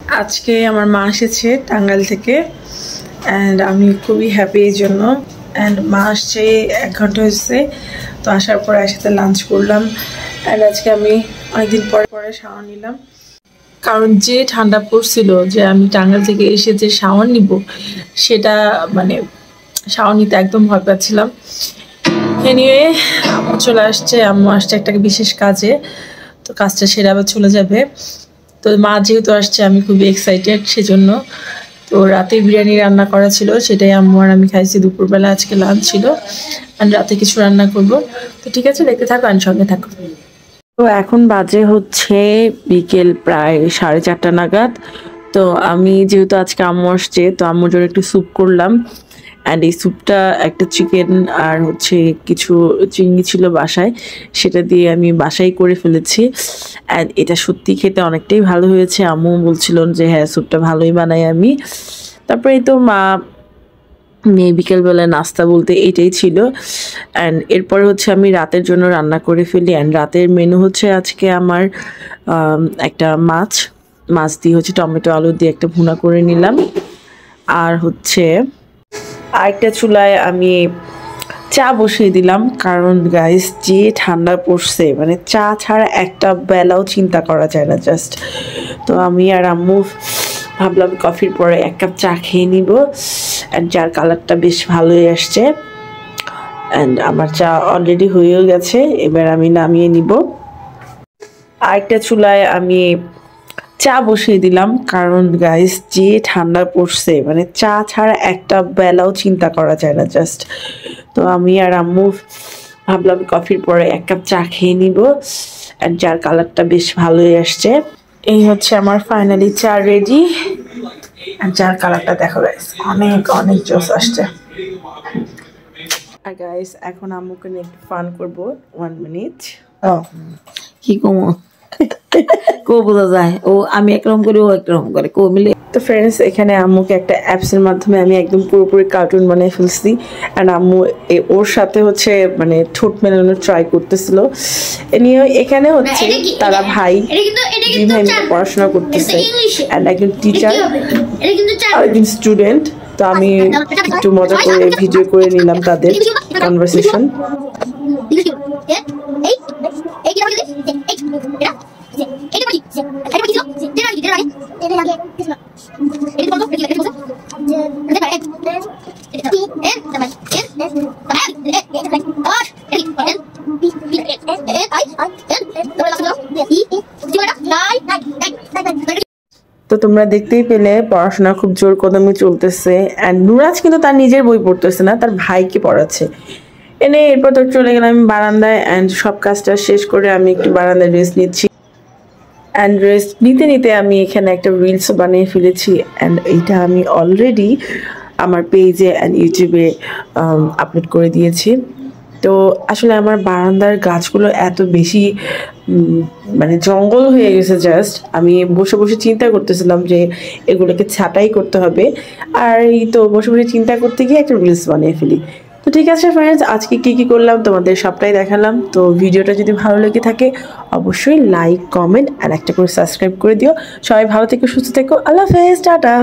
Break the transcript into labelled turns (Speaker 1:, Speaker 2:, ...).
Speaker 1: আজকে আমার মা এসেছে টাঙ্গাইল থেকে অ্যান্ড আমি খুবই হ্যাপি এই জন্য। অ্যান্ড মা আসছে 1 ঘন্টা হয়েছে, তো আসার পরে একসাথে লাঞ্চ করলাম। অ্যান্ড আজকে আমি অনেকদিন পরে শাওয়ার নিলাম, কারণ যে ঠান্ডা পড়ছিল যে আমি টাঙ্গাইল থেকে এসে যে শাওয়ার নিব সেটা মানে শাওয়ার নিতে একদম ভয় পাচ্ছিলাম। এনিওয়ে আম্মু চলে আসছে, আম্মু আসছে একটা বিশেষ কাজে, তো কাজটা সেরে আবার চলে যাবে। তো মা যেহেতু আসছে আমি খুবই এক্সাইটেড সেজন্য। তো রাতে বিরিয়ানি রান্না করা ছিল, সেটাই আম্মু আর আমি খাইছি। দুপুরবেলা আজকে লাঞ্চ ছিল, আর রাতে কিছু রান্না করব। তো ঠিক আছে, দেখতে থাকো আর সঙ্গে থাকো। তো এখন বাজে হচ্ছে বিকেল প্রায় 4:30 নাগাদ। তো আমি যেহেতু আজকে আম্মু আসছে, তো আম্মুর জন্য একটু স্যুপ করলাম। অ্যান্ড এই স্যুপটা একটা চিকেন আর হচ্ছে কিছু চিংড়ি ছিল বাসায়, সেটা দিয়ে আমি বাসায় করে ফেলেছি। অ্যান্ড এটা সত্যি খেতে অনেকটাই ভালো হয়েছে। আম্মু বলছিল যে হ্যাঁ স্যুপটা ভালোই বানাই আমি। তারপরে তো মা মেয়ে বিকেলবেলায় নাস্তা বলতে এইটাই ছিল। অ্যান্ড এরপরে হচ্ছে আমি রাতের জন্য রান্না করে ফেলি। অ্যান্ড রাতের মেনু হচ্ছে আজকে আমার একটা মাছ দিয়ে হচ্ছে টমেটো আলু দিয়ে একটা ভুনা করে নিলাম। আর হচ্ছে আরেকটা চুলায় আমি চা বসিয়ে দিলাম, কারণ গাইস যে ঠান্ডা পড়ছে মানে চা ছাড়া একটা বেলাও চিন্তা করা যায় না জাস্ট। তো আমি আর আম্মু ভাবলাম কফির পরে 1 কাপ চা খেয়ে নিব। অ্যান্ড চার কালারটা বেশ ভালোই আসছে। অ্যান্ড আমার চা অলরেডি হয়েও গেছে, এবার আমি নামিয়ে নিব। আরেকটা চুলায় আমি চা বসিয়ে দিলাম, কারণ গাইস যে ঠান্ডা পড়ছে মানে চা ছাড়া একটা বেলাও চিন্তা করা যায় না জাস্ট। তো আমি আর আম্মু ভাবলাম কফির পরে 1 কাপ চা খেয়ে নিব। আর যার কালারটা বেশ ভালোই আসছে। এই হচ্ছে আমার ফাইনালি চা রেডি। আর যার কালারটা দেখো গাইস, অনেক অনেক জোস আসছে। আর গাইস এখন আম্মুকে নিয়ে একটু ফান করবো। 1 মিনিট।
Speaker 2: কি কমো কো বোঝা যায়, ও আমি একরকম করি ও একরকম করে, কো মিলে।
Speaker 1: তো ফ্রেন্ডস, এখানে আম্মুকে একটা অ্যাপসের মাধ্যমে আমি একদম পুরোপুরি কার্টুন বানিয়ে ফেলছি। অ্যান্ড আম্মু ওর সাথে হচ্ছে মানে ঠোঁট মেলানোর ট্রাই করতেছিল। নিয়ে এখানে হচ্ছে তারা দুই ভাই মিলে পড়াশোনা করতেছে। অ্যান্ড একজন টিচার আর একজন স্টুডেন্ট। তো আমি একটু মজা করে ভিডিও করে নিলাম তাদের কনভারসেশন। তো তোমরা দেখতেই পেলে পড়াশোনা খুব জোর কদমে চলতেছে। অ্যান্ড নুরাজ কিন্তু তার নিজের বই পড়তেছে না, তার ভাইকে পড়াচ্ছে। এরপর তো চলে গেলাম আমি বারান্দায়। অ্যান্ড সব কাজটা শেষ করে আমি একটু বারান্দায় রেস্ট নিচ্ছি। অ্যান্ড রেস্ট নিতে নিতে আমি এখানে একটা রিলস বানিয়ে ফেলেছি। অ্যান্ড এইটা আমি অলরেডি আমার পেজে অ্যান্ড ইউটিউবে আপলোড করে দিয়েছি। তো আসলে আমার বারান্দার গাছগুলো এত বেশি মানে জঙ্গল হয়ে গেছে, জাস্ট আমি বসে বসে চিন্তা করতেছিলাম যে এগুলোকে ছাঁটাই করতে হবে। আর এই তো বসে বসে চিন্তা করতে গিয়ে একটা রিলস বানিয়ে ফেলি। তো ঠিক আছে ফ্রেন্ডস, আজকে কি করলাম তোমাদের সবটাই দেখালাম। তো ভিডিওটা যদি ভালো লেগে থাকে অবশ্যই লাইক, কমেন্ট আর একটা করে সাবস্ক্রাইব করে দিও। সবাই ভালো থেকো, সুস্থ থেকো। আল্লাহ হাফেজ, টাটা।